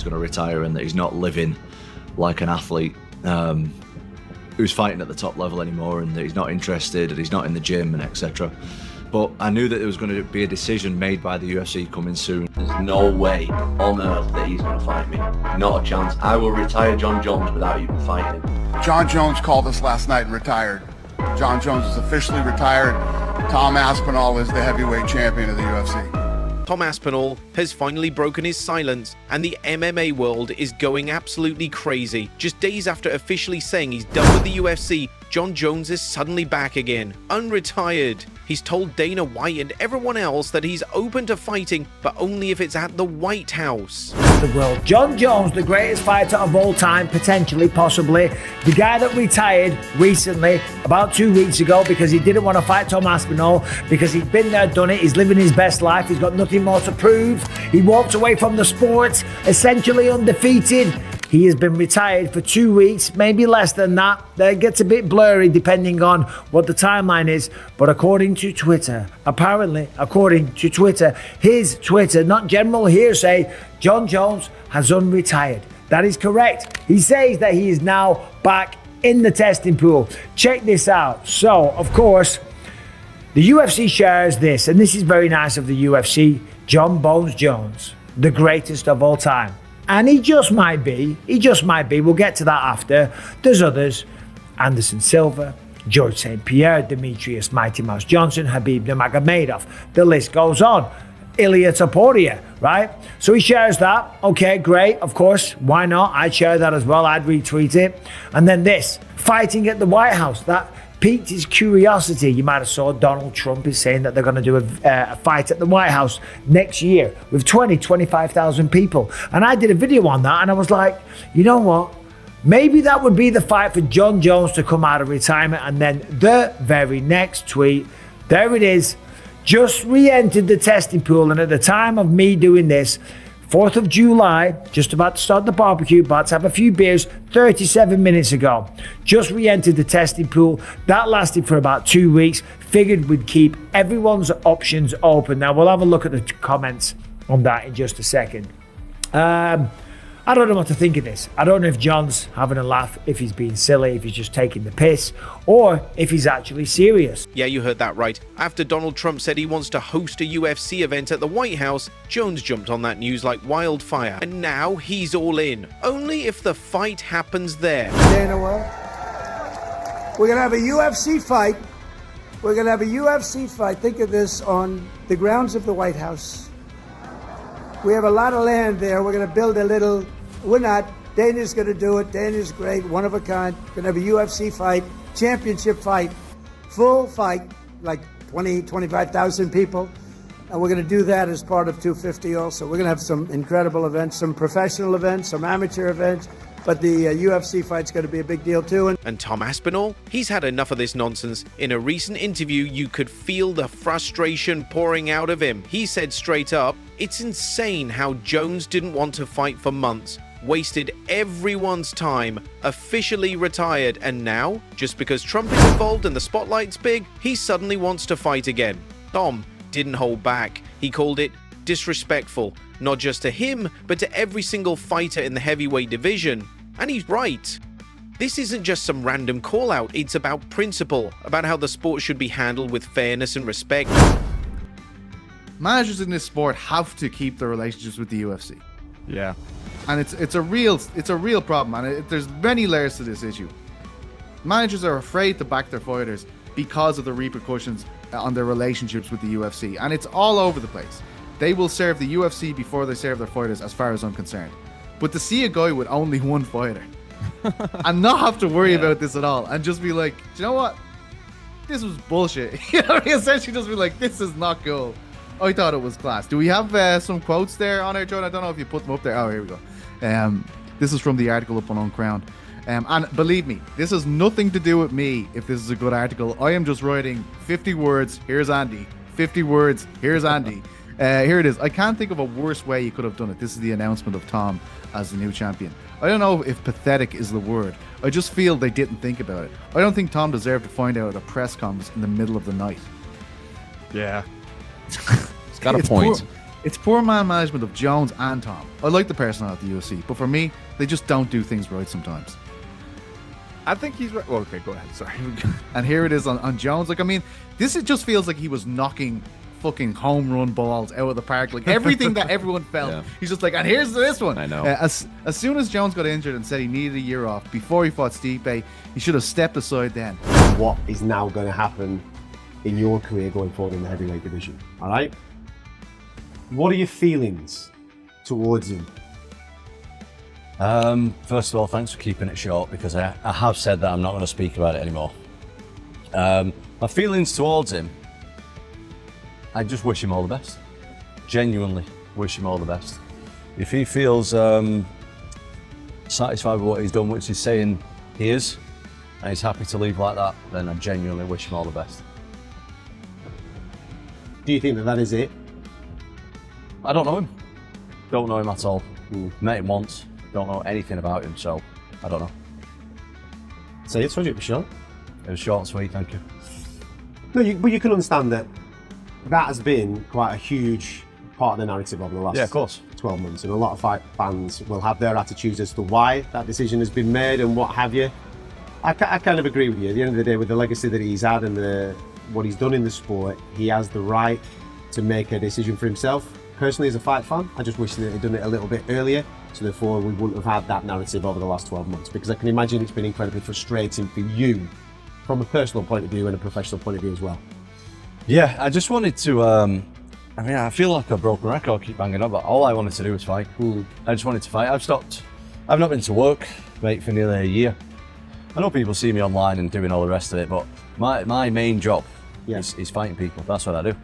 going to retire and that he's not living like an athlete who's fighting at the top level anymore, and that he's not interested and he's not in the gym and etc. But I knew that there was going to be a decision made by the UFC coming soon. There's no way on earth that he's going to fight me. Not a chance. I will retire Jon Jones without even fighting him. Jon Jones called us last night and retired. Jon Jones is officially retired. Tom Aspinall is the heavyweight champion of the UFC. Tom Aspinall has finally broken his silence, and the MMA world is going absolutely crazy. Just days after officially saying he's done with the UFC, Jon Jones is suddenly back again, unretired. He's told Dana White and everyone else that he's open to fighting, but only if it's at the White House. The world. Jon Jones, the greatest fighter of all time, potentially, possibly. The guy that retired recently, about 2 weeks ago, because he didn't want to fight Tom Aspinall, because he'd been there, done it, he's living his best life, he's got nothing more to prove. He walked away from the sport, essentially undefeated. He has been retired for 2 weeks, maybe less than that. That gets a bit blurry depending on what the timeline is. But according to Twitter, apparently, according to Twitter, his Twitter, not general hearsay, Jon Jones has unretired. That is correct. He says that he is now back in the testing pool. Check this out. So, of course, the UFC shares this, and this is very nice of the UFC. Jon Bones Jones, the greatest of all time. And he just might be, we'll get to that after. There's others, Anderson Silva, George St. Pierre, Demetrius Mighty Mouse Johnson, Habib Nurmagomedov. The list goes on. Ilia Topuria, right? So he shares that. Okay, great, of course. Why not? I'd share that as well. I'd retweet it. And then this, fighting at the White House. That piqued his curiosity. You might have saw Donald Trump is saying that they're going to do a fight at the White House next year with 25,000 people. And I did a video on that, and I was like, you know what? Maybe that would be the fight for Jon Jones to come out of retirement. And then the very next tweet, there it is, just re-entered the testing pool. And at the time of me doing this, 4th of July, just about to start the barbecue, about to have a few beers, 37 minutes ago. Just re-entered the testing pool. That lasted for about 2 weeks. Figured we'd keep everyone's options open. Now, we'll have a look at the comments on that in just a second. I don't know what to think of this. I don't know if Jon's having a laugh, if he's being silly, if he's just taking the piss, or if he's actually serious. Yeah, you heard that right. After Donald Trump said he wants to host a UFC event at the White House, Jones jumped on that news like wildfire. And now he's all in. Only if the fight happens there. Dana White, we're going to have a UFC fight. We're going to have a UFC fight. Think of this, on the grounds of the White House. We have a lot of land there. We're going to build a little, we're not, Dana's going to do it. Dana's great, one of a kind. Going to have a UFC fight, championship fight, full fight, like 25,000 people. And we're going to do that as part of 250 also. We're going to have some incredible events, some professional events, some amateur events. But the UFC fight's going to be a big deal too. And Tom Aspinall? He's had enough of this nonsense. In a recent interview, you could feel the frustration pouring out of him. He said straight up, it's insane how Jones didn't want to fight for months, wasted everyone's time, officially retired, and now, just because Trump is involved and the spotlight's big, he suddenly wants to fight again. Tom didn't hold back. He called it disrespectful, not just to him, but to every single fighter in the heavyweight division. And he's right. This isn't just some random call out, it's about principle, about how the sport should be handled with fairness and respect. Managers in this sport have to keep their relationships with the UFC. Yeah. And it's a real problem, and there's many layers to this issue. Managers are afraid to back their fighters because of the repercussions on their relationships with the UFC, and it's all over the place. They will serve the UFC before they serve their fighters, as far as I'm concerned. But to see a guy with only one fighter and not have to worry about this at all, and just be like, do you know what? This was bullshit. You know, essentially just be like, this is not cool. I thought it was class. Do we have some quotes there on our John? I don't know if you put them up there. Oh, here we go. This is from the article up on Uncrowned. And believe me, this has nothing to do with me if this is a good article. I am just writing 50 words, here's Andy. 50 words, here's Andy. Here it is. I can't think of a worse way you could have done it. This is the announcement of Tom as the new champion. I don't know if pathetic is the word. I just feel they didn't think about it. I don't think Tom deserved to find out at a press conference in the middle of the night. Yeah. It's got a point. It's poor man management of Jones and Tom. I like the personnel at the UFC, but for me, they just don't do things right sometimes. I think he's right. Well, okay, go ahead. Sorry. And here it is on Jones. Like, I mean, just feels like he was knocking fucking home run balls out of the park. Like, everything that everyone felt. Yeah. He's just like, and here's this one. I know. As soon as Jones got injured and said he needed a year off before he fought Stipe, he should have stepped aside then. What is now going to happen in your career going forward in the heavyweight division? All right. What are your feelings towards him? First of all, thanks for keeping it short, because I have said that I'm not going to speak about it anymore. My feelings towards him, I just wish him all the best. Genuinely wish him all the best. If he feels satisfied with what he's done, which he's saying he is, and he's happy to leave like that, then I genuinely wish him all the best. Do you think that is it? I don't know him. Don't know him at all. Met him once. Don't know anything about him, so I don't know. So it's it was short. It was short and sweet, thank you. No, but you can understand that has been quite a huge part of the narrative over the last Yeah, of course. 12 months, and a lot of fight fans will have their attitudes as to why that decision has been made and what have you. I kind of agree with you. At the end of the day, with the legacy that he's had and what he's done in the sport, he has the right to make a decision for himself. Personally, as a fight fan, I just wish that he'd done it a little bit earlier, so therefore we wouldn't have had that narrative over the last 12 months, because I can imagine it's been incredibly frustrating for you from a personal point of view and a professional point of view as well. Yeah, I just wanted to, I feel like a broken record, keep banging on, but all I wanted to do was fight. I just wanted to fight. I've not been to work, mate, for nearly a year. I know people see me online and doing all the rest of it, but my main job is fighting people. That's what I do.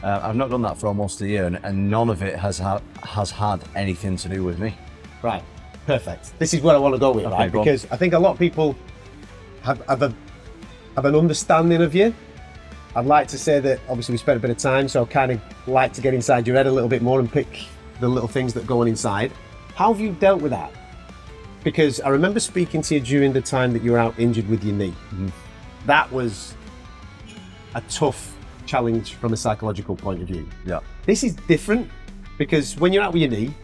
I've not done that for almost a year, and none of it has had anything to do with me. Right, perfect. This is where I want to go with, right? Because I think a lot of people have an understanding of you. I'd like to say that obviously we spent a bit of time, so I kind of like to get inside your head a little bit more and pick the little things that go on inside. How have you dealt with that? Because I remember speaking to you during the time that you were out injured with your knee. That was a tough challenge from a psychological point of view. Yeah. This is different, because when you're out with your knee,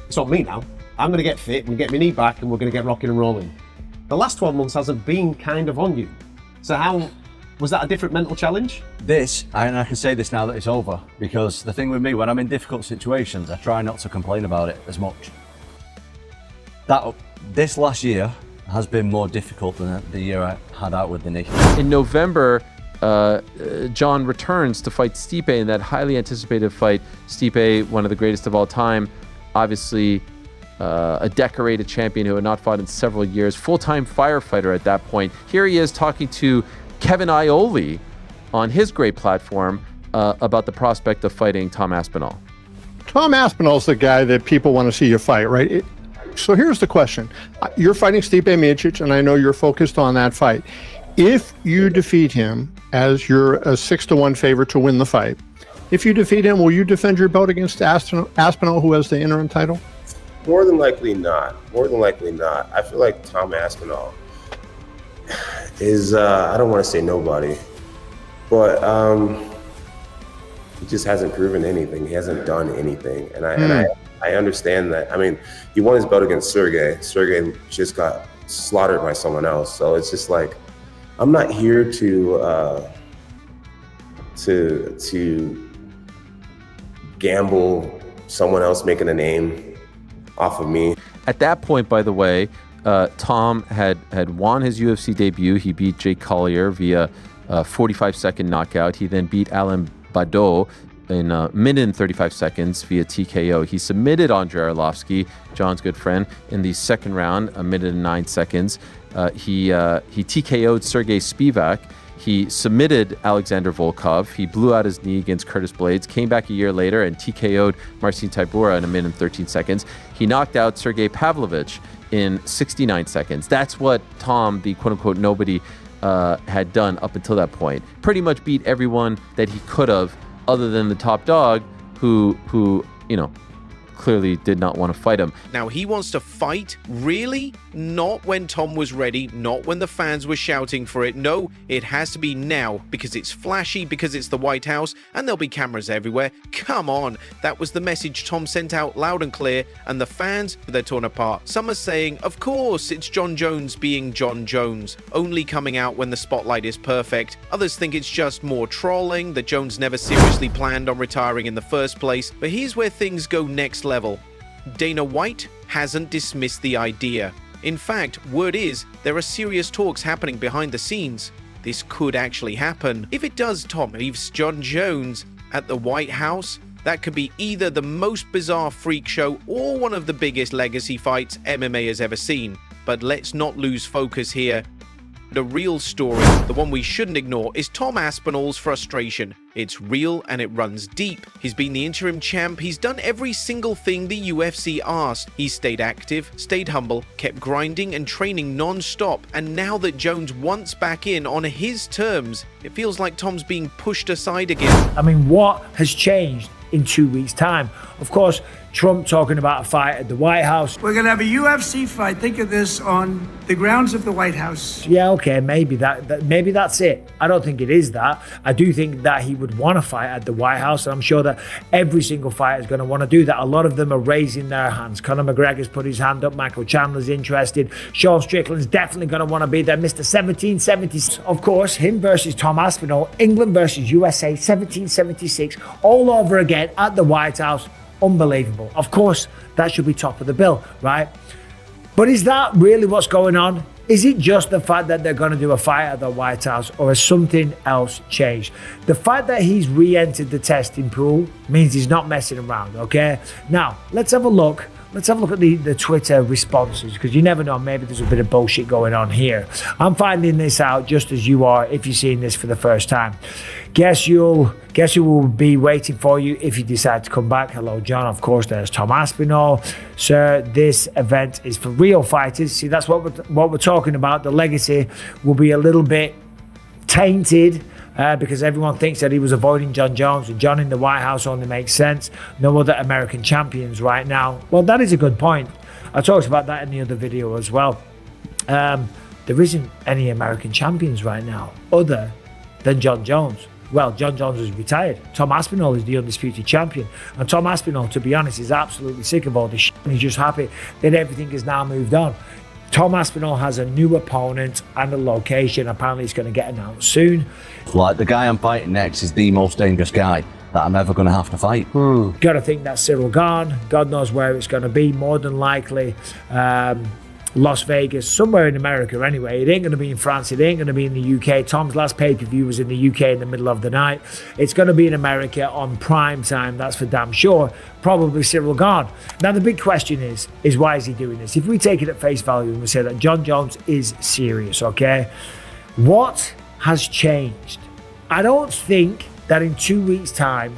it's on me now. I'm going to get fit and get my knee back, and we're going to get rocking and rolling. The last 12 months hasn't been kind of on you. So how was that a different mental challenge? And I can say this now that it's over, because the thing with me, when I'm in difficult situations, I try not to complain about it as much. This last year has been more difficult than the year I had out with the knee. In November, Jon returns to fight Stipe in that highly anticipated fight. Stipe, one of the greatest of all time, obviously a decorated champion who had not fought in several years, full-time firefighter at that point. Here he is talking to Kevin Iole on his great platform about the prospect of fighting Tom Aspinall. Tom Aspinall's the guy that people want to see you fight, right? So here's the question. You're fighting Stipe Miocic, and I know you're focused on that fight. If you defeat him, as you're a 6-1 favorite to win the fight, if you defeat him, will you defend your belt against Aspinall, who has the interim title? More than likely not. More than likely not. I feel like Tom Aspinall is, I don't want to say nobody, but he just hasn't proven anything. He hasn't done anything. And I understand that. I mean, he won his belt against Sergey. Sergey just got slaughtered by someone else. So it's just like, I'm not here to gamble someone else making a name off of me. At that point, by the way, Tom had won his UFC debut. He beat Jake Collier via a 45-second knockout. He then beat Alain Badeau in a minute and 35 seconds via TKO. He submitted Andrei Arlovsky, Jon's good friend, in the second round, a minute and 9 seconds. He TKO'd Sergey Spivak. He submitted Alexander Volkov. He blew out his knee against Curtis Blades, came back a year later and TKO'd Marcin Tybura in a minute and 13 seconds. He knocked out Sergey Pavlovich in 69 seconds. That's what Tom, the quote-unquote nobody, had done up until that point. Pretty much beat everyone that he could have, other than the top dog, who clearly did not want to fight him. Now he wants to fight? Really? Not when Tom was ready, not when the fans were shouting for it. No, it has to be now, because it's flashy, because it's the White House, and there'll be cameras everywhere. Come on, that was the message Tom sent out loud and clear, and the fans, they're torn apart. Some are saying, of course, it's Jon Jones being Jon Jones, only coming out when the spotlight is perfect. Others think it's just more trolling, that Jones never seriously planned on retiring in the first place. But here's where things go next level. Dana White hasn't dismissed the idea. In fact, word is there are serious talks happening behind the scenes. This could actually happen. If it does, Tom leaves Jon Jones at the White House, that could be either the most bizarre freak show or one of the biggest legacy fights MMA has ever seen. But let's not lose focus here. The real story, the one we shouldn't ignore, is Tom Aspinall's frustration. It's real and it runs deep. He's been the interim champ. He's done every single thing the UFC asked. He's stayed active, stayed humble, kept grinding and training non-stop. And now that Jones wants back in on his terms, it feels like Tom's being pushed aside again. I mean, what has changed in 2 weeks' time? Of course, Trump talking about a fight at the White House. We're going to have a UFC fight. Think of this on the grounds of the White House. Yeah, okay, maybe maybe that's it. I don't think it is that. I do think that he would want to fight at the White House, and I'm sure that every single fighter is going to want to do that. A lot of them are raising their hands. Conor McGregor's put his hand up. Michael Chandler's interested. Sean Strickland's definitely going to want to be there. Mr. 1776, of course, him versus Tom Aspinall. England versus USA, 1776, all over again at the White House. Unbelievable. Of course, that should be top of the bill, right? But is that really what's going on? Is it just the fact that they're going to do a fight at the White House, or has something else changed? The fact that he's re-entered the testing pool means he's not messing around, okay? Now, let's have a look. Let's have a look at the Twitter responses, because you never know, maybe there's a bit of bullshit going on here. I'm finding this out just as you are if you're seeing this for the first time. Guess who will be waiting for you if you decide to come back. Hello, John. Of course, there's Tom Aspinall. Sir, this event is for real fighters. See, that's what we're talking about. The legacy will be a little bit tainted because everyone thinks that he was avoiding Jon Jones, and Jon in the White House only makes sense. No other American champions right now. Well, that is a good point. I talked about that in the other video as well. There isn't any American champions right now other than Jon Jones. Well, Jon Jones is retired. Tom Aspinall is the undisputed champion. And Tom Aspinall, to be honest, is absolutely sick of all this shit. And he's just happy that everything has now moved on. Tom Aspinall has a new opponent and a location. Apparently it's going to get announced soon. Like, the guy I'm fighting next is the most dangerous guy that I'm ever going to have to fight. Got to think that's Cyril Gane. God knows where it's going to be. More than likely Las Vegas, somewhere in America anyway. It ain't going to be in France. It ain't going to be in the UK. Tom's last pay-per-view was in the UK in the middle of the night. It's going to be in America on prime time. That's for damn sure. Probably Cyril Gane. Now, the big question is why is he doing this? If we take it at face value and we say that Jon Jones is serious, okay? What has changed? I don't think that in 2 weeks' time,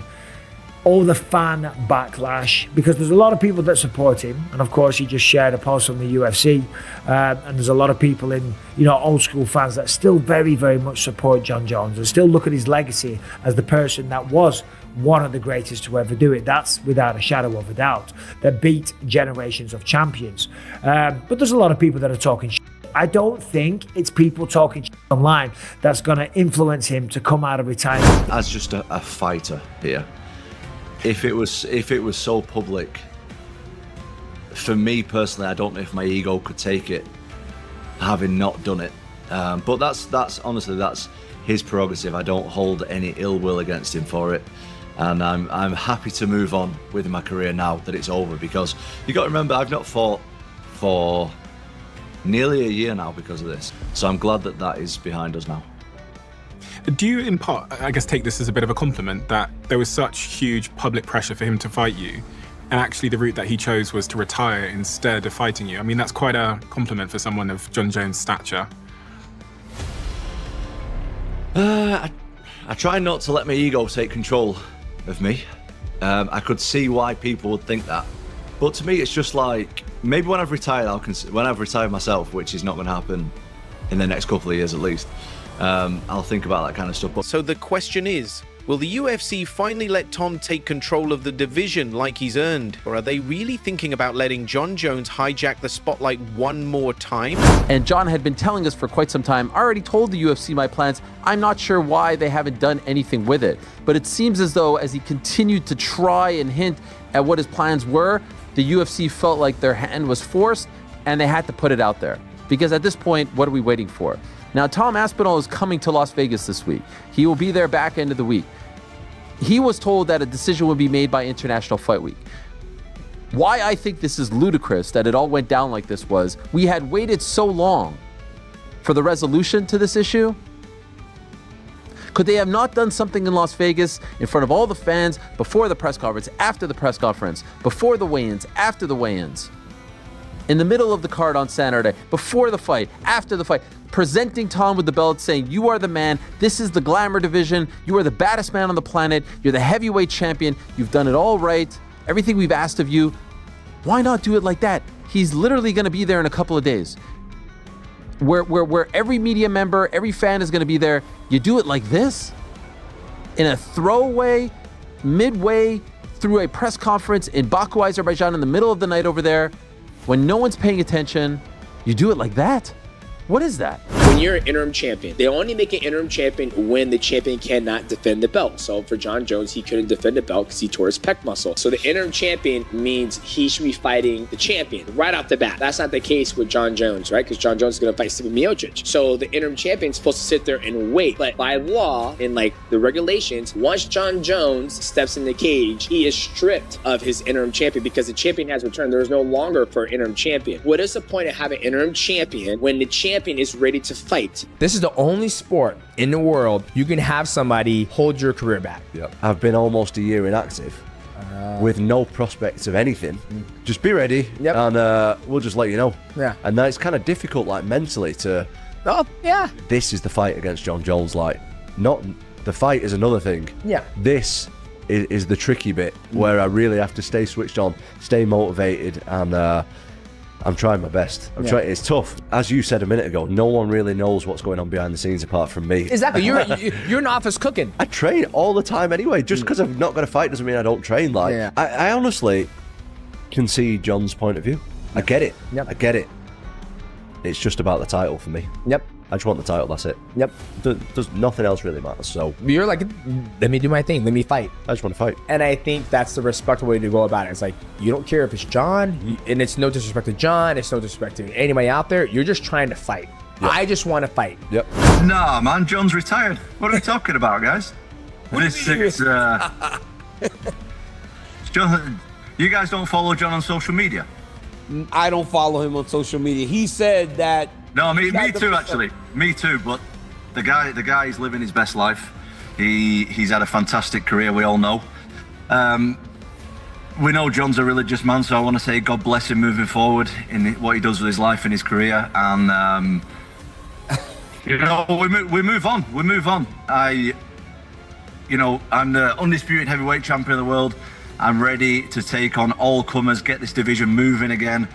all the fan backlash, because there's a lot of people that support him, and of course he just shared a post on the UFC, and there's a lot of people in, old school fans that still very, very much support Jon Jones and still look at his legacy as the person that was one of the greatest to ever do it. That's without a shadow of a doubt, that beat generations of champions. But there's a lot of people that are talking shit. I don't think it's people talking shit online that's going to influence him to come out of retirement. As just a fighter here, if it was so public, for me personally, I don't know if my ego could take it, having not done it. But that's honestly, that's his prerogative. I don't hold any ill will against him for it, and I'm happy to move on with my career now that it's over, because you got to remember, I've not fought for nearly a year now because of this. So I'm glad that that is behind us now. Do you, in part, I guess, take this as a bit of a compliment that there was such huge public pressure for him to fight you, and actually the route that he chose was to retire instead of fighting you? I mean, that's quite a compliment for someone of Jon Jones' stature. I try not to let my ego take control of me. I could see why people would think that, but to me, it's just like, maybe when I've retired, when I've retired myself, which is not going to happen in the next couple of years at least, I'll think about that kind of stuff. So the question is, Will the UFC finally let Tom take control of the division like he's earned? Or are they really thinking about letting Jon Jones hijack the spotlight one more time? And Jon had been telling us for quite some time, I already told the UFC my plans. I'm not sure why they haven't done anything with it. But it seems as though as he continued to try and hint at what his plans were, the UFC felt like their hand was forced and they had to put it out there. Because at this point, what are we waiting for? Now, Tom Aspinall is coming to Las Vegas this week. He will be there back end of the week. He was told that a decision would be made by International Fight Week. Why I think this is ludicrous that it all went down like this was, we had waited so long for the resolution to this issue. Could they have not done something in Las Vegas in front of all the fans before the press conference, after the press conference, before the weigh-ins, after the weigh-ins, in the middle of the card on Saturday, before the fight, after the fight, presenting Tom with the belt, saying, you are the man, this is the glamour division, you are the baddest man on the planet, you're the heavyweight champion, you've done it all right, everything we've asked of you. Why not do it like that? He's literally going to be there in a couple of days. Where every media member, every fan is going to be there. You do it like this? In a throwaway, midway through a press conference in Baku, Azerbaijan, in the middle of the night over there, when no one's paying attention, you do it like that? What is that? When you're an interim champion, they only make an interim champion when the champion cannot defend the belt. So for Jon Jones, he couldn't defend the belt because he tore his pec muscle. So the interim champion means he should be fighting the champion right off the bat. That's not the case with Jon Jones, right? Because Jon Jones is going to fight Stipe Miocic. So the interim champion is supposed to sit there and wait. But by law, in like the regulations, once Jon Jones steps in the cage, he is stripped of his interim champion because the champion has returned. There is no longer for an interim champion. What is the point of having an interim champion when the champion is ready to fight? This is the only sport in the world you can have somebody hold your career back. Yep. I've been almost a year inactive with no prospects of anything. Just be ready, and we'll just let you know. Yeah. And that's kind of difficult, like mentally, to. Oh yeah. This is the fight against Jon Jones. Like, not the fight is another thing. Yeah. This is the tricky bit where I really have to stay switched on, stay motivated, and. I'm trying my best. I'm trying. It's tough. As you said a minute ago, no one really knows what's going on behind the scenes apart from me. Exactly. You're in office cooking. I train all the time anyway. Just because I've not got a fight doesn't mean I don't train. Like, I honestly can see Jon's point of view. I get it. Yep. I get it. It's just about the title for me. Yep. I just want the title, that's it. Yep. Does nothing else really matter. So you're like, let me do my thing. Let me fight. I just want to fight. And I think that's the respectful way to go about it. It's like, you don't care if it's Jon, and it's no disrespect to Jon, it's no disrespect to anybody out there. You're just trying to fight. Yep. I just want to fight. Yep. Nah, man, Jon's retired. What are we talking about, guys? Jon, you guys don't follow Jon on social media? I don't follow him on social media. He said that. No, me too, actually. Me too, but the guy is living his best life. He's had a fantastic career, we all know. We know Jon's a religious man, so I want to say God bless him moving forward in what he does with his life and his career. And, we move on. We move on. I'm the undisputed heavyweight champion of the world. I'm ready to take on all comers, get this division moving again.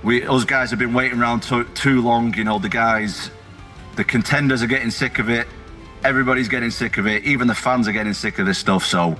Us guys have been waiting around too long. You know, the contenders are getting sick of it. Everybody's getting sick of it. Even the fans are getting sick of this stuff. So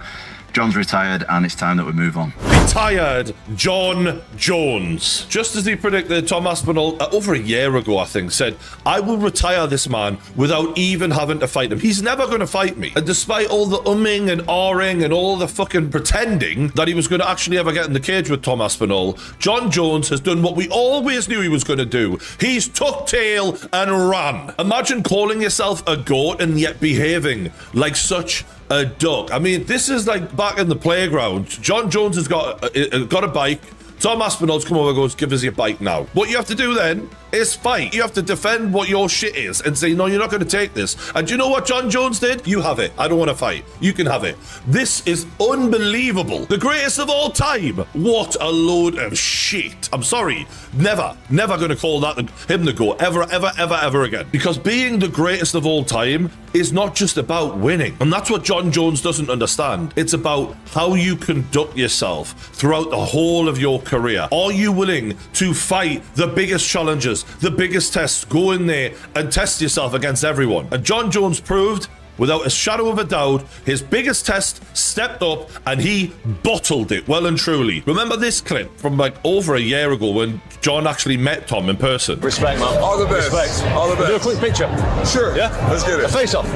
Jon's retired and it's time that we move on. Retired Jon Jones. Just as he predicted, Tom Aspinall, over a year ago, I think, said, I will retire this man without even having to fight him. He's never going to fight me. And despite all the umming and ahhing and all the fucking pretending that he was going to actually ever get in the cage with Tom Aspinall, Jon Jones has done what we always knew he was going to do. He's tucked tail and ran. Imagine calling yourself a goat and yet behaving like such a duck. I mean, this is like back in the playground. Jon Jones has got a bike. Tom Aspinall's come over and goes, give us your bike now. What you have to do then is fight. You have to defend what your shit is and say, no, you're not going to take this. And do you know what Jon Jones did? You have it. I don't want to fight. You can have it. This is unbelievable. The greatest of all time. What a load of shit. I'm sorry. Never going to call that him the GOAT. Ever again. Because being the greatest of all time is not just about winning. And that's what Jon Jones doesn't understand. It's about how you conduct yourself throughout the whole of your career. Are you willing to fight the biggest challenges, the biggest tests, go in there and test yourself against everyone? And Jon Jones proved without a shadow of a doubt, his biggest test stepped up and he bottled it well and truly. Remember this clip from like over a year ago when Jon actually met Tom in person? Respect, man. All the best. Respect. All the best. Do a quick picture. Sure. Yeah? Let's get it. A face off.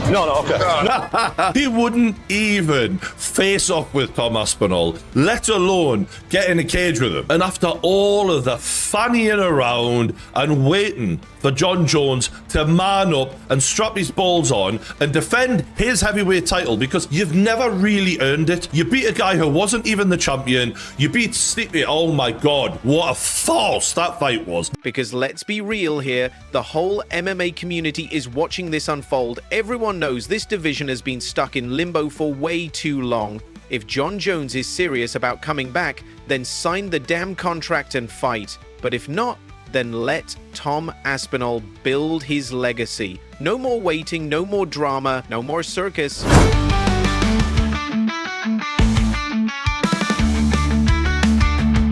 No, okay. He wouldn't even face off with Tom Aspinall, let alone get in a cage with him. And after all of the fannying around and waiting for Jon Jones to man up and strap his balls on and defend his heavyweight title, because you've never really earned it. You beat a guy who wasn't even the champion. You beat Stipe. Oh my God, what a farce that fight was. Because let's be real here, the whole MMA community is watching this unfold. Everyone knows this division has been stuck in limbo for way too long. If Jon Jones is serious about coming back, then sign the damn contract and fight. But if not, then let Tom Aspinall build his legacy. No more waiting, no more drama, no more circus.